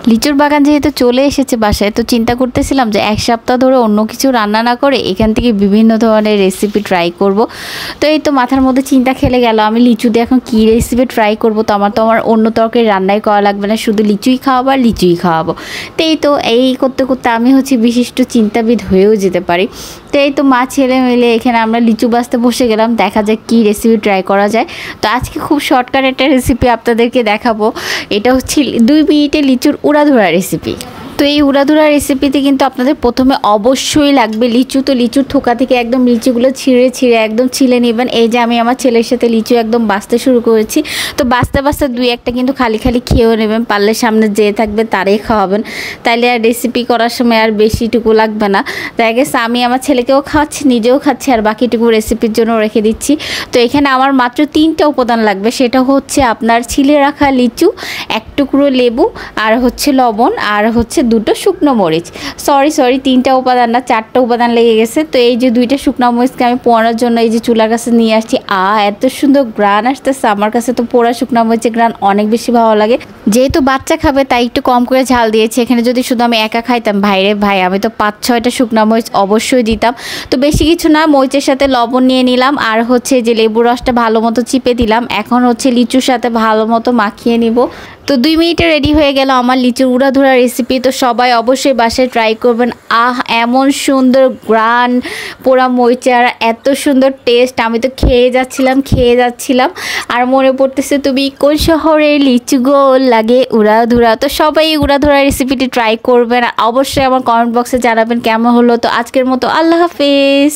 লিচুর বাগান যেহেতু চলে এসেছে বাসায়, তো চিন্তা করতেছিলাম যে এক সপ্তাহ ধরে অন্য কিছু রান্না না করে এখান থেকে বিভিন্ন ধরনের রেসিপি ট্রাই করব। তো এই তো মাথার মধ্যে চিন্তা খেলে গেল আমি লিচু দিয়ে এখন কী রেসিপি ট্রাই করব। তো আমার অন্য তরকারি রান্নাই করা লাগবে না, শুধু লিচুই খাওয়াবো আর লিচুই খাওয়াবো। তো এই করতে করতে আমি হচ্ছে বিশিষ্ট চিন্তাবিদ হয়েও যেতে পারি। তো এই তো মা ছেলে মিলে এখানে আমরা লিচু বাছতে বসে গেলাম, দেখা যায় কী রেসিপি ট্রাই করা যায়। তো আজকে খুব শর্টকাট একটা রেসিপি আপনাদেরকে দেখাবো। এটা হচ্ছে 2 মিনিটে লিচুর উড়াধুরা রেসিপি। তো এই উড়াধুরা রেসিপিতে কিন্তু আপনাদের প্রথমে অবশ্যই লাগবে লিচু। তো লিচুর থোকা থেকে একদম লিচুগুলো ছিঁড়ে একদম ছিলে নেবেন। এই যে আমি আমার ছেলের সাথে লিচু একদম বাছতে শুরু করেছি। তো বাছতে 2-1টা কিন্তু খালি খেয়েও নেবেন, পারলে সামনে যে থাকবে তারাই খাওয়াবেন, তাইলে আর রেসিপি করার সময় আর বেশিটুকু লাগবে না। তাই গেছে আমি আমার ছেলেকেও খাওয়াচ্ছি, নিজেও খাচ্ছি, আর বাকিটুকু রেসিপির জন্য রেখে দিচ্ছি। তো এখানে আমার মাত্র 3টা উপাদান লাগবে, সেটা হচ্ছে আপনার ছিলে রাখা লিচু, 1 টুকরো লেবু, আর হচ্ছে লবণ, আর হচ্ছে 2টো শুকনো মরিচ। সরি 3টা উপাদান না, 4টা উপাদান লেগে গেছে। তো এই যে 2টা শুকনো মরিচকে আমি পোড়ানোর জন্য এই যে চুলার কাছে নিয়ে আসছি। এত সুন্দর গ্রান আসতেছে, আমার কাছে তো পোড়া শুকনো মরিচের গ্রান অনেক বেশি ভালো লাগে। যেহেতু বাচ্চা খাবে তাই একটু কম করে ঝাল দিয়েছি। এখানে যদি শুধু আমি একা খাইতাম, ভাই আমি তো 5-6টা শুকনো মরিচ অবশ্যই দিতাম। তো বেশি কিছু না, মরিচের সাথে লবণ নিয়ে নিলাম, আর হচ্ছে যে লেবুর রসটা ভালো মতো চিপে দিলাম। এখন হচ্ছে লিচুর সাথে ভালো মতো মাখিয়ে নিব। তো 2 মিনিটে রেডি হয়ে গেল আমার লিচুর উড়াধুরা রেসিপি। তো সবাই অবশ্যই বাসায় ট্রাই করবেন। এমন সুন্দর গ্রান পোড়া মরিচে আর এত সুন্দর টেস্ট, আমি তো খেয়ে যাচ্ছিলাম আর মনে পড়তেছে তুমি কোন শহরে লিচু গোল লাগে উড়াধুরা। তো সবাই উড়াধুরা রেসিপিটি ট্রাই করবেন, অবশ্যই আমার কমেন্ট বক্সে জানাবেন কেমন হলো। তো আজকের মতো আল্লাহ হাফেজ।